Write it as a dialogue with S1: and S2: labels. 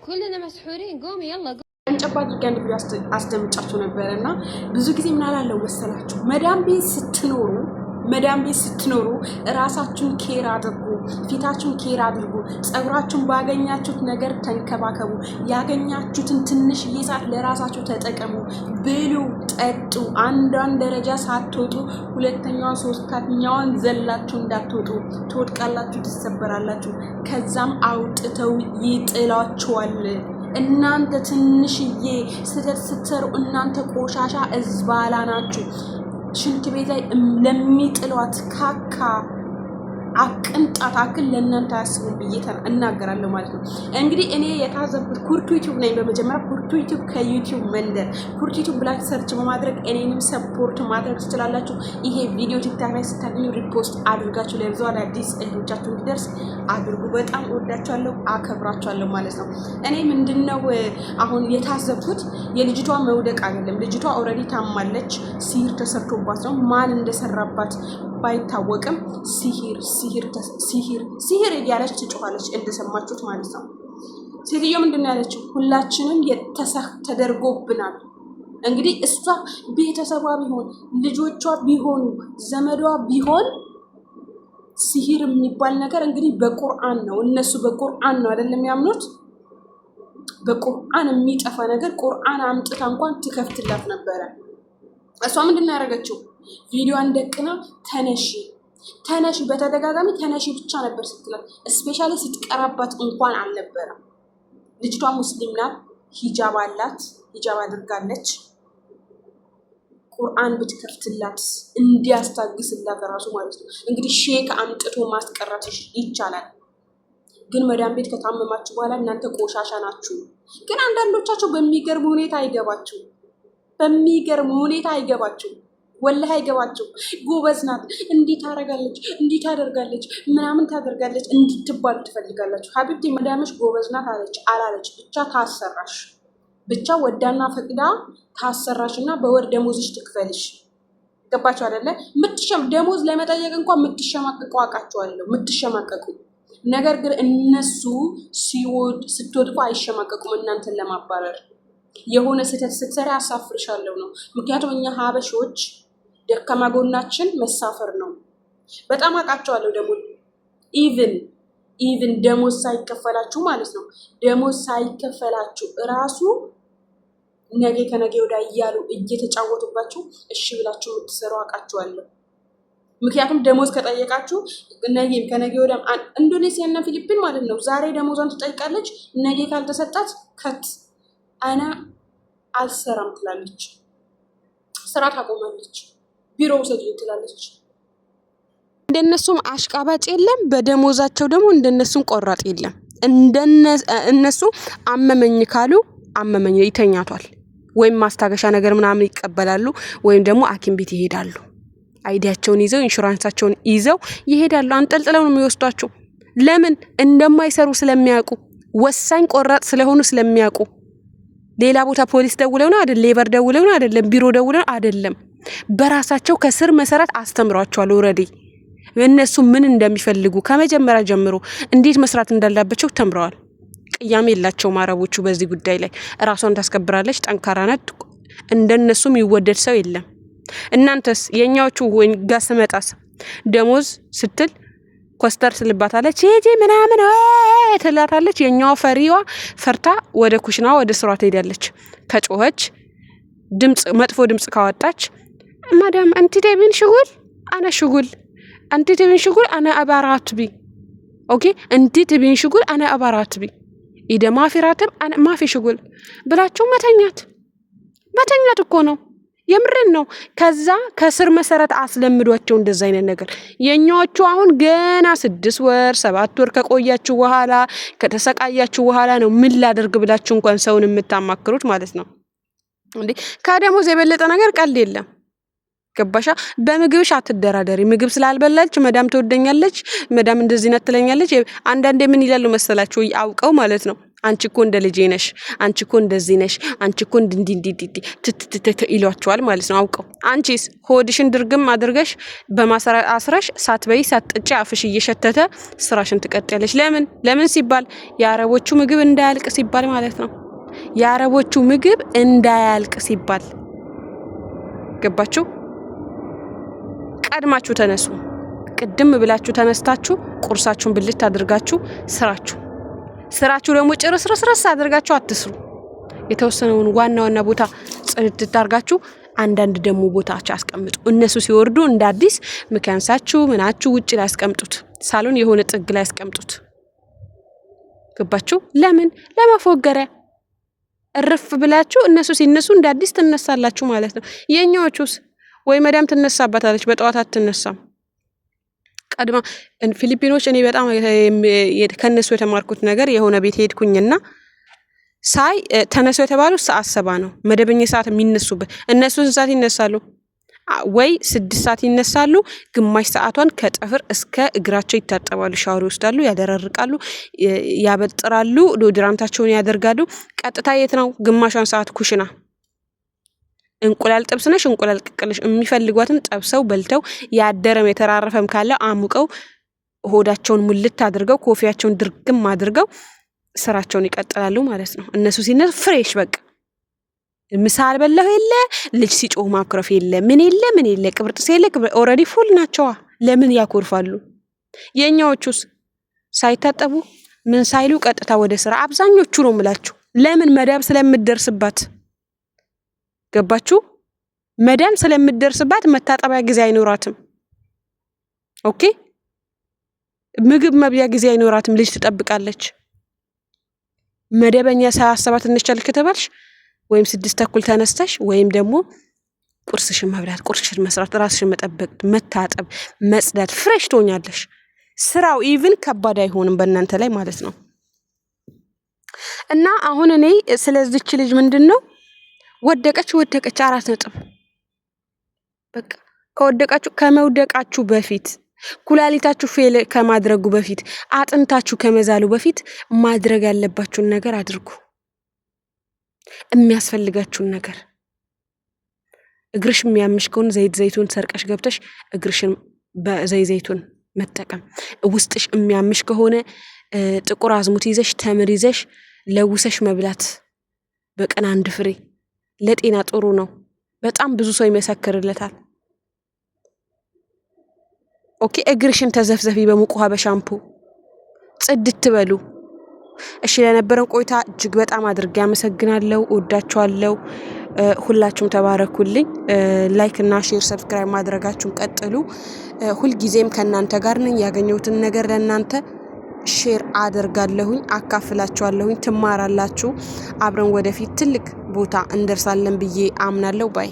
S1: كلنا مسحورين قومي يلا
S2: እንጨባ አድርጌ አንድ ቪዲዮ አስደምጫችሁ ነበርና ብዙ ጊዜ ምን አላለው መሰላችሁ መዳም ቤት ስትኖሩ ራሳችሁን ኬር አድርጉ፣ ፊታችሁን ኬር አድርጉ፣ ጸጉራችሁን ባገኛችሁት ነገር ተንከባከቡ፣ ያገኛችሁትን ትንሽ ሰዓት ለራሳችሁ ተጠቀሙ፣ ብሉ፣ ጠጡ። አንዳን ደረጃ ሳትወጡ ሁለተኛዋን ሶስተኛዋን ዘላችሁ እንዳትወጡ፣ ትወድቃላችሁ፣ ትሰበራላችሁ፣ ከዛም አውጥተው ይጥላችኋል። እናንተ ትንሽዬ ስህተት ስትሰሩ እናንተ ቆሻሻ እዝባላ ናችሁ። ሽንት ቤት ላይ ለሚጥሏት ካካ አቅንጣት አክል ለእናንተ አያስቡም ብዬ እናገራለሁ ማለት ነው። እንግዲህ እኔ የታዘብኩት ኩርቱ ዩቲዩብ ነኝ። በመጀመሪያ ኩርቱ ዩቲዩብ ከዩቲዩብ መንደር ኩርቱ ዩቲዩብ ብላችሁ ሰርች በማድረግ እኔንም ሰፖርት ማድረግ ትችላላችሁ። ይሄ ቪዲዮ ቲክታክ ላይ ስታገኙ ሪፖስት አድርጋችሁ ለብዙ አዳዲስ እህቶቻችሁ እንዲደርስ አድርጉ። በጣም ወዳችኋለሁ፣ አከብራችኋለሁ ማለት ነው። እኔ ምንድነው አሁን የታዘብኩት የልጅቷ መውደቅ አይደለም። ልጅቷ ኦልሬዲ ታማለች። ሲህር ተሰርቶባት ነው። ማን እንደሰራባት ባይታወቅም ሲህር እያለች ትጮኻለች እንደሰማችሁት ማለት ነው። ሴትዮ ምንድነው ያለችው? ሁላችንም ተደርጎብናል። እንግዲህ እሷ ቤተሰቧ ቢሆን ልጆቿ ቢሆኑ ዘመዷ ቢሆን ሲህር የሚባል ነገር እንግዲህ በቁርአን ነው። እነሱ በቁርአን ነው አይደለም የሚያምኑት። በቁርአን የሚጠፋ ነገር ቁርአን አምጥታ እንኳን ትከፍትላት ነበረ። እሷ ምንድነው ያደረገችው? ቪዲዮን ደቅና ተነሺ በተደጋጋሚ ተነሺ ብቻ ነበር ስትላት፣ ስፔሻሊ ስትቀራባት እንኳን አልነበረም። ልጅቷ ሙስሊም ናት፣ ሂጃብ አላት፣ ሂጃብ አድርጋለች። ቁርአን ብትከፍትላት እንዲያስታግስላት ራሱ ማለት ነው። እንግዲህ ሼክ አምጥቶ ማስቀረት ይቻላል፣ ግን መዳም ቤት ከታመማችሁ በኋላ እናንተ ቆሻሻ ናችሁ። ግን አንዳንዶቻችሁ በሚገርም ሁኔታ አይገባችሁ ወላሂ አይገባችሁ። ጎበዝ ናት፣ እንዲህ ታደርጋለች፣ እንዲህ ታደርጋለች፣ ምናምን ታደርጋለች እንድትባሉ ትፈልጋላችሁ። ሀቢብቲ መዳምሽ ጎበዝ ናት አለች አላለች ብቻ ታሰራሽ፣ ብቻ ወዳና ፈቅዳ ታሰራሽ እና በወር ደሞዝሽ ትክፈልሽ። ገባችሁ አይደለ? ደሞዝ ለመጠየቅ እንኳን የምትሸማቀቁ አውቃችኋለሁ፣ የምትሸማቀቁ ነገር ግን እነሱ ስትወድቁ አይሸማቀቁም እናንተን ለማባረር። የሆነ ስህተት ስትሰራ አሳፍርሻለሁ ነው። ምክንያቱም እኛ ሀበሾች ደካማ ጎናችን መሳፈር ነው። በጣም አውቃቸዋለሁ። ደግሞ ኢቭን ደሞዝ ሳይከፈላችሁ ማለት ነው፣ ደሞዝ ሳይከፈላችሁ እራሱ ነገ ከነገ ወዲያ እያሉ እየተጫወቱባችሁ እሺ ብላችሁ የምትሰሩ አውቃቸዋለሁ። ምክንያቱም ደሞዝ ከጠየቃችሁ ነገም ከነገ ወዲያ ኢንዶኔሲያ እና ፊሊፒን ማለት ነው ዛሬ ደሞዟን ትጠይቃለች፣ ነገ ካልተሰጣት አና አልሰራም ትላለች፣ ስራ ታቆማለች፣ ቢሮ ውሰድ ትላለች። እንደነሱም አሽቃባጭ የለም፣ በደሞዛቸው ደግሞ እንደነሱም ቆራጥ የለም። እነሱ አመመኝ ካሉ አመመኝ ይተኛቷል፣ ወይም ማስታገሻ ነገር ምናምን ይቀበላሉ፣ ወይም ደግሞ ሐኪም ቤት ይሄዳሉ። አይዲያቸውን ይዘው ኢንሹራንሳቸውን ይዘው ይሄዳሉ። አንጠልጥለው ነው የሚወስዷቸው። ለምን? እንደማይሰሩ ስለሚያውቁ፣ ወሳኝ ቆራጥ ስለሆኑ ስለሚያውቁ። ሌላ ቦታ ፖሊስ ደውለው ነው አይደል? ሌበር ደውለው ነው አይደለም? ቢሮ ደውለው አይደለም? በራሳቸው ከስር መሰረት አስተምሯቸዋል። ኦሬዲ እነሱ ምን እንደሚፈልጉ ከመጀመሪያ ጀምሮ እንዴት መስራት እንዳለባቸው ተምረዋል። ቅያሜ የላቸውም አረቦቹ በዚህ ጉዳይ ላይ። ራሷን ታስከብራለች፣ ጠንካራ ናት። እንደነሱ የሚወደድ ሰው የለም። እናንተስ የኛዎቹ ጋር ስመጣስ ደሞዝ ስትል ኮስተር ስልባታለች፣ ሄጂ ምናምን ትላታለች። የኛዋ ፈሪዋ ፈርታ ወደ ኩሽና ወደ ስሯ ትሄዳለች። ከጮኸች መጥፎ ድምጽ ካወጣች ማዳም አንቲ ተቢን ሽጉል አና ሽጉል አንቲ ተቢን ሽጉል አና አባራትቢ ኦኬ አንቲ ተቢን ሽጉል አና አባራትቢ ኢደ ማፊራትም አና ማፊ ሽጉል ብላችሁ መተኛት እኮ ነው። የምርን ነው። ከዛ ከስር መሰረት አስለምዷቸው እንደዛ አይነት ነገር። የኛዎቹ አሁን ገና 6 ወር 7 ወር ከቆያችሁ በኋላ ከተሰቃያችሁ በኋላ ነው ምን ላደርግ ብላችሁ እንኳን ሰውን የምታማክሩት ማለት ነው። እንዴ ከደሞዝ የበለጠ ነገር ቀልድ የለም። ገባሻ? በምግብሽ አትደራደሪ። ምግብ ስላልበላች መዳም ትወደኛለች፣ መዳም እንደዚህ ነጥለኛለች። አንዳንዴ ምን ይላሉ መሰላችሁ? አውቀው ማለት ነው አንቺ እኮ እንደ ልጄ ነሽ፣ አንቺ እኮ እንደዚህ ነሽ፣ አንቺ እኮ እንዲንዲንዲንዲ ትትትት ይሏቸዋል ማለት ነው አውቀው። አንቺስ ሆድሽን ድርግም አድርገሽ በማሰራ አስረሽ ሳትበይ ሳትጠጪ አፍሽ እየሸተተ ስራሽን ትቀጥያለሽ። ለምን ሲባል የአረቦቹ ምግብ እንዳያልቅ ሲባል ማለት ነው። የአረቦቹ ምግብ እንዳያልቅ ሲባል ገባችሁ? ቀድማችሁ ተነሱ። ቅድም ብላችሁ ተነስታችሁ ቁርሳችሁን ብልት አድርጋችሁ ስራችሁ ደግሞ ጭርስርስርስ አድርጋችሁ አትስሩ። የተወሰነውን ዋና ቦታ ጽድት አድርጋችሁ አንዳንድ ደግሞ ቦታዎች አስቀምጡ። እነሱ ሲወርዱ እንደ አዲስ ምካንሳችሁ ምናችሁ ውጪ ላይ አስቀምጡት። ሳሎን የሆነ ጥግ ላይ አስቀምጡት። ገባችሁ? ለማፎገሪያ እርፍ ብላችሁ እነሱ ሲነሱ እንደ አዲስ ትነሳላችሁ ማለት ነው። የኛዎቹስ ወይ መዳም ትነሳባታለች፣ በጠዋት አትነሳም። ቀድማ ፊሊፒኖች እኔ በጣም ከነሱ የተማርኩት ነገር የሆነ ቤት ሄድኩኝና ሳይ ተነሱ የተባሉ ሰዓት 7 ነው መደበኛ ሰዓት የሚነሱበት። እነሱ ሰዓት ይነሳሉ ወይ 6 ሰዓት ይነሳሉ። ግማሽ ሰዓቷን ከጥፍር እስከ እግራቸው ይታጠባሉ፣ ሻወር ይወስዳሉ፣ ያደረርቃሉ፣ ያበጥራሉ፣ ዶድራንታቸውን ያደርጋሉ። ቀጥታ የት ነው? ግማሿን ሰዓት ኩሽና እንቁላል ጥብስ ነሽ፣ እንቁላል ቅቅልሽ የሚፈልጓትን ጠብሰው በልተው ያደረም የተራረፈም ካለ አሙቀው ሆዳቸውን ሙልት አድርገው ኮፊያቸውን ድርግም አድርገው ስራቸውን ይቀጥላሉ ማለት ነው። እነሱ ሲነሱ ፍሬሽ በቃ ምሳ አልበላሁ የለ ልጅ ሲጮህ ማክረፍ የለ ምን የለ ቅብርጥስ የለ ኦልሬዲ ፉል ናቸዋ። ለምን ያኮርፋሉ? የኛዎቹስ ሳይታጠቡ ምን ሳይሉ ቀጥታ ወደ ስራ አብዛኞቹ ነው የምላችሁ። ለምን? መዳብ ስለምትደርስባት። ገባችሁ? መዳም ስለምትደርስባት መታጠቢያ ጊዜ አይኖራትም። ኦኬ፣ ምግብ መብያ ጊዜ አይኖራትም። ልጅ ትጠብቃለች። መደበኛ ሰዓት 7 እንቻል ከተባልሽ ወይም 6 ተኩል ተነስተሽ ወይም ደግሞ ቁርስሽን መብላት፣ ቁርስሽን መስራት፣ ራስሽን መጠበቅ፣ መታጠብ፣ መጽዳት፣ ፍሬሽ ትሆኛለሽ። ስራው ኢቭን ከባድ አይሆንም በእናንተ ላይ ማለት ነው። እና አሁን እኔ ስለዚህች ልጅ ምንድነው ወደቀች 4 ነጥብ። በቃ ከመውደቃችሁ በፊት ኩላሊታችሁ ፌል ከማድረጉ በፊት አጥንታችሁ ከመዛሉ በፊት ማድረግ ያለባችሁን ነገር አድርጉ። የሚያስፈልጋችሁን ነገር እግርሽ የሚያምሽ ከሆነ ዘይቱን ሰርቀሽ ገብተሽ እግርሽን በዘይቱን መጠቀም። ውስጥሽ የሚያምሽ ከሆነ ጥቁር አዝሙድ ይዘሽ ተምር ይዘሽ ለውሰሽ መብላት። በቀን 1 ፍሬ ለጤና ጥሩ ነው። በጣም ብዙ ሰው ይመሰክርለታል። ኦኬ፣ እግርሽን ተዘፍዘፊ በሙቅ ውሃ በሻምፑ ጽድት በሉ። እሺ፣ ለነበረን ቆይታ እጅግ በጣም አድርጌ አመሰግናለሁ። እወዳችኋለሁ። ሁላችሁም ተባረኩልኝ። ላይክ እና ሼር ሰብስክራይብ ማድረጋችሁን ቀጥሉ። ሁልጊዜም ከእናንተ ጋር ነኝ። ያገኘሁትን ነገር ለእናንተ ሼር አደርጋለሁኝ፣ አካፍላችኋለሁኝ። ትማራላችሁ። አብረን ወደፊት ትልቅ ቦታ እንደርሳለን ብዬ አምናለሁ። ባይ